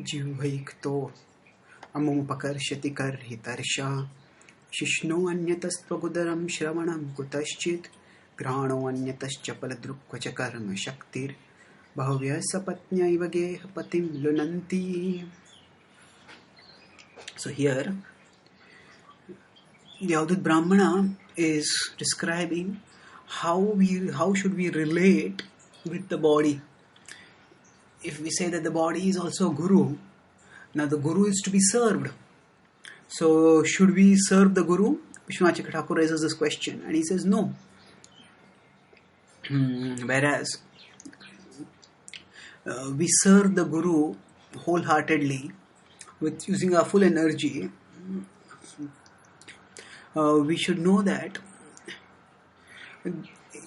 जिह्वैक्तो अमुपकर्षति कर्हितर्षा शिष्णो अन्यतस्त्वगुदरं श्रवणं कुतश्चित् घ्राणो अन्यतश्च फलदृक्वच कर्म शक्तिर् बहुव्यः सपत्न्यैव गेह पतिं लुनन्ति. So here the Avadut Brahmana is describing how should we relate with the body. If we say that the body is also Guru, now the Guru is to be served. So should we serve the Guru? Vishwanath Thakur raises this question and he says no. Whereas we serve the Guru wholeheartedly with using our full energy, we should know that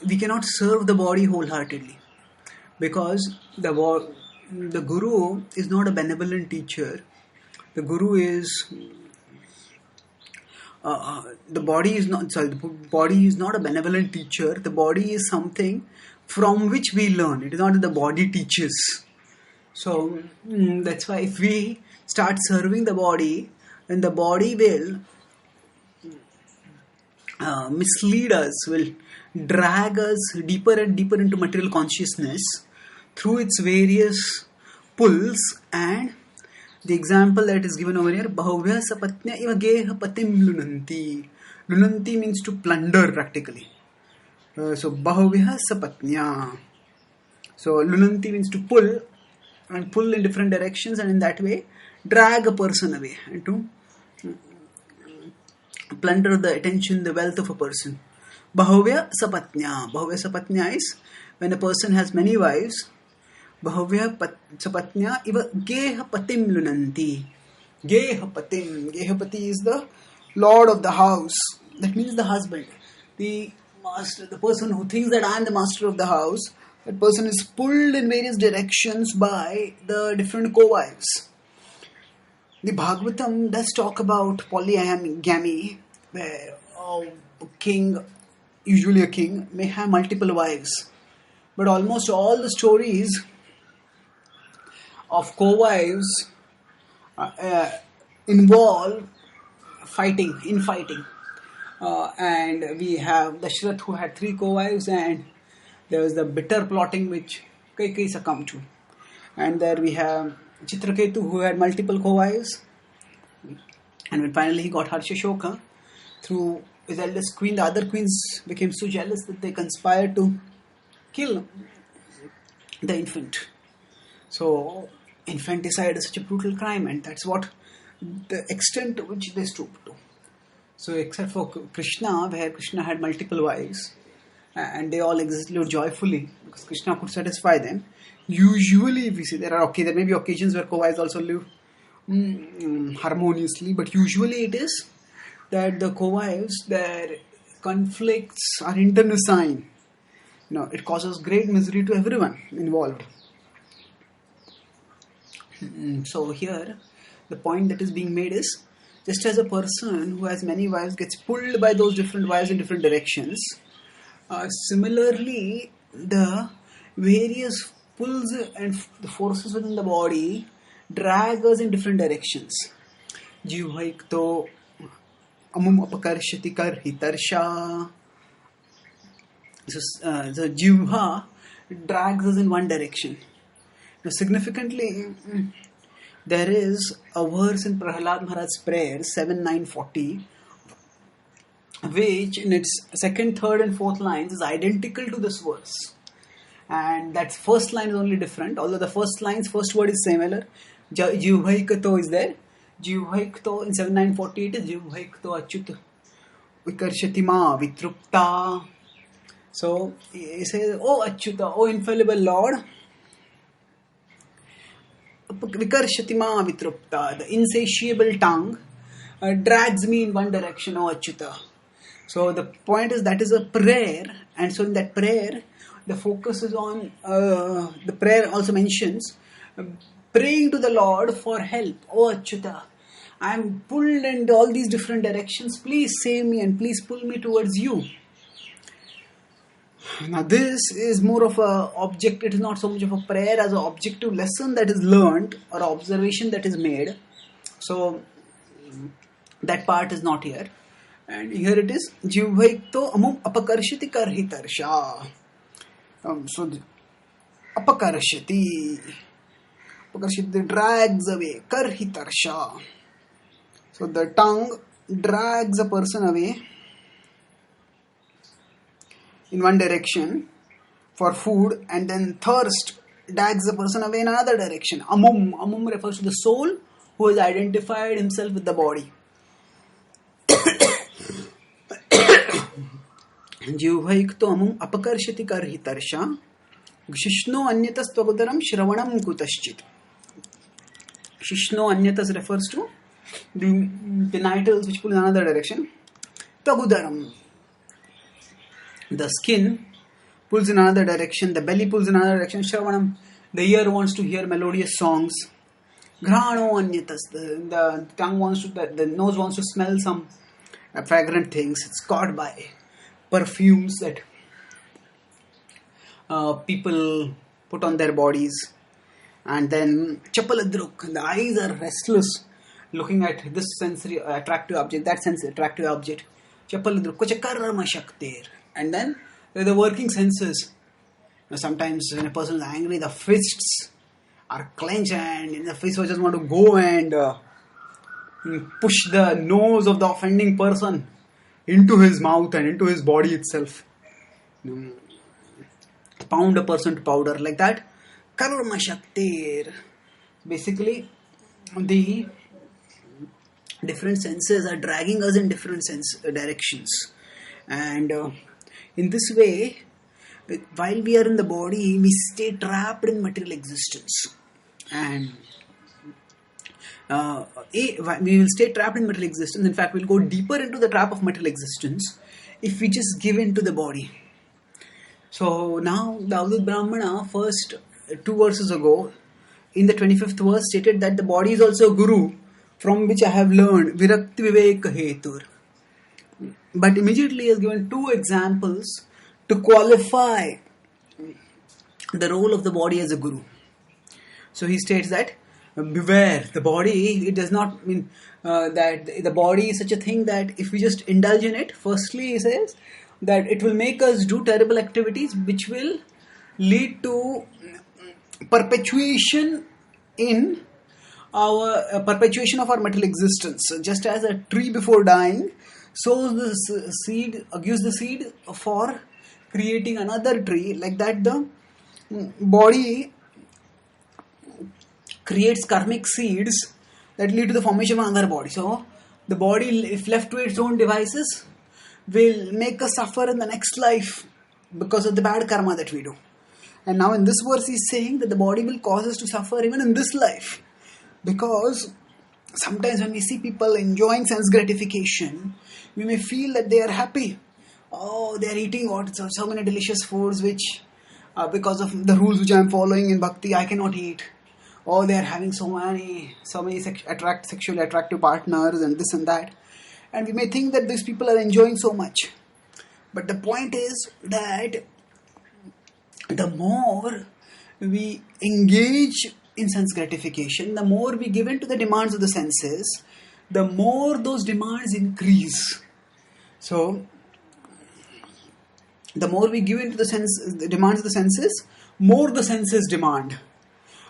we cannot serve the body wholeheartedly because the Guru is not a benevolent teacher. The Guru is the body is not a benevolent teacher. The body is something from which we learn. It is not that the body teaches. So that's why if we start serving the body, then the body will mislead us, will drag us deeper and deeper into material consciousness through its various pulls. And the example that is given over here, Bahuvya sapatnya iva geha patim lunanti. Lunanti means to plunder practically. So Bahuvya sapatnya. So lunanti means to pull and pull in different directions, and in that way drag a person away and to plunder the attention, the wealth of a person. Bahuvya sapatnya. Bahuvya sapatnya is when a person has many wives. Bahuvya sapatnya iva geha patim lunanti. Geha patim. Gehapati is the lord of the house. That means the husband. The master, the person who thinks that I am the master of the house, that person is pulled in various directions by the different co-wives. The Bhagavatam does talk about polygamy, where a king, usually a king, may have multiple wives. But almost all the stories of co-wives involve infighting. And we have Dashrath who had 3 co-wives, and there was the bitter plotting which Kaikeyi succumbed to. And there we have Chitraketu who had multiple co-wives, and when finally he got Harshashoka through his eldest queen, the other queens became so jealous that they conspired to kill the infant. So infanticide is such a brutal crime, and that's what the extent to which they stooped to. So except for Krishna, where Krishna had multiple wives and they all existed joyfully because Krishna could satisfy them. Usually, if we see there may be occasions where co-wives also live harmoniously, but usually it is that the co-wives, their conflicts are internecine. It causes great misery to everyone involved. So here, the point that is being made is, just as a person who has many wives gets pulled by those different wives in different directions, similarly, the various pulls and the forces within the body drag us in different directions. Jivhaikto amum apakarshati karhitarsha. So the jivha drags us in one direction. Now significantly, there is a verse in Prahlad Maharaj's prayer 7.9.40, which in its 2nd, 3rd and 4th lines is identical to this verse. And that first line is only different, although the first word is similar. Jivhaikato is there. Jivhaikato in 7.9.40 it is Jivhaikato achyut vikarshati vitrupta. So he says, "Oh Achyuta, oh infallible Lord, vikarshati vitrupta, the insatiable tongue drags me in one direction, oh Achyuta." So the point is that is a prayer, and so in that prayer, the focus is on, the prayer also mentions praying to the Lord for help. Oh Achyuta, I am pulled in all these different directions. Please save me and please pull me towards you. Now this is more of a object, it is not so much of a prayer as an objective lesson that is learned or observation that is made. So that part is not here. And here it is, Jivvaikto amum apakarshiti karhitarsha. So apakarshiti drags away, karhitarsha. So the tongue drags a person away in one direction for food, and then thirst drags the person away in another direction. Amum refers to the soul who has identified himself with the body. Jivvaikto amum apakarshati karhitarsha Shishno anyatas tvagudaram shravanam kutaschit. Shishno anyatas refers to the genitals which pull in another direction. Tvagudaram, the skin pulls in another direction, the belly pulls in another direction. Shravanam, the ear wants to hear melodious songs. Grano anyatas, the tongue wants to, the nose wants to smell some fragrant things. It's caught by perfumes that people put on their bodies. And then chapaladruk, the eyes are restless looking at this sensory attractive object, that sensory attractive object. Chapaladruk, kochakarma shaktir. And then there are the working senses. Sometimes when a person is angry, the fists are clenched and the fist just want to go and push the nose of the offending person into his mouth and into his body itself. Pound a person to powder like that. Karma shaktir. Basically, the different senses are dragging us in different directions. And in this way, while we are in the body, we stay trapped in material existence. And we will stay trapped in material existence. In fact, we'll go deeper into the trap of material existence if we just give in to the body. So now the Avadut Brahmana, first 2 verses ago, in the 25th verse, stated that the body is also a guru from which I have learned Virakti Vivek Hetur. But immediately he has given 2 examples to qualify the role of the body as a guru. So he states that beware, the body, it does not mean that the body is such a thing that if we just indulge in it, firstly he says that it will make us do terrible activities which will lead to perpetuation in our perpetuation of our material existence. Just as a tree before dying sows the seed, gives the seed for creating another tree, like that the body creates karmic seeds that lead to the formation of another body. So the body, if left to its own devices, will make us suffer in the next life because of the bad karma that we do. And now in this verse he's saying that the body will cause us to suffer even in this life, because sometimes when we see people enjoying sense gratification, we may feel that they are happy. Oh, they are eating so many delicious foods which because of the rules which I am following in bhakti I cannot eat. Oh, they are having so many sexually attractive partners and this and that. And we may think that these people are enjoying so much. But the point is that the more we engage in sense gratification, the more we give in to the demands of the senses, the more those demands increase. So, the more we give in to the demands of the senses, more the senses demand.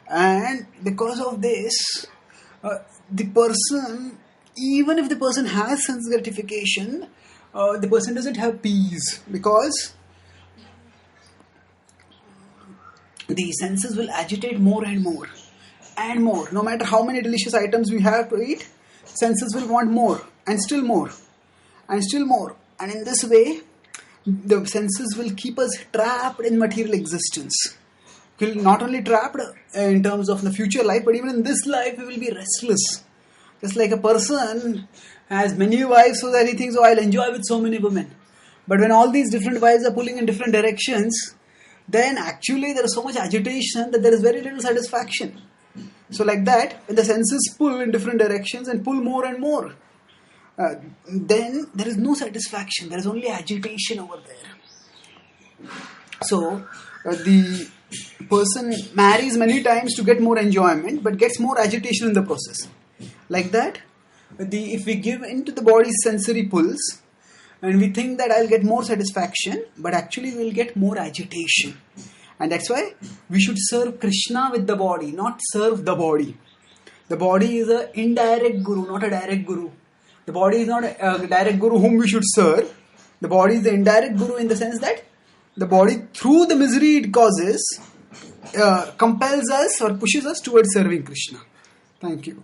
And because of this, the person, even if the person has sense gratification, the person doesn't have peace, because the senses will agitate more and more and more. No matter how many delicious items we have to eat, senses will want more and still more and still more. And in this way, the senses will keep us trapped in material existence. We'll not only trapped in terms of the future life, but even in this life we will be restless. Just like a person has many wives so that he thinks, oh, I'll enjoy with so many women. But when all these different wives are pulling in different directions, then actually there is so much agitation that there is very little satisfaction. So like that, when the senses pull in different directions and pull more and more, then there is no satisfaction. There is only agitation over there. So the person marries many times to get more enjoyment, but gets more agitation in the process. Like that, if we give into the body's sensory pulls, and we think that I'll get more satisfaction, but actually we'll get more agitation. And that's why we should serve Krishna with the body, not serve the body. The body is an indirect guru, not a direct guru. The body is not a direct guru whom we should serve. The body is the indirect guru in the sense that the body, through the misery it causes, compels us or pushes us towards serving Krishna. Thank you.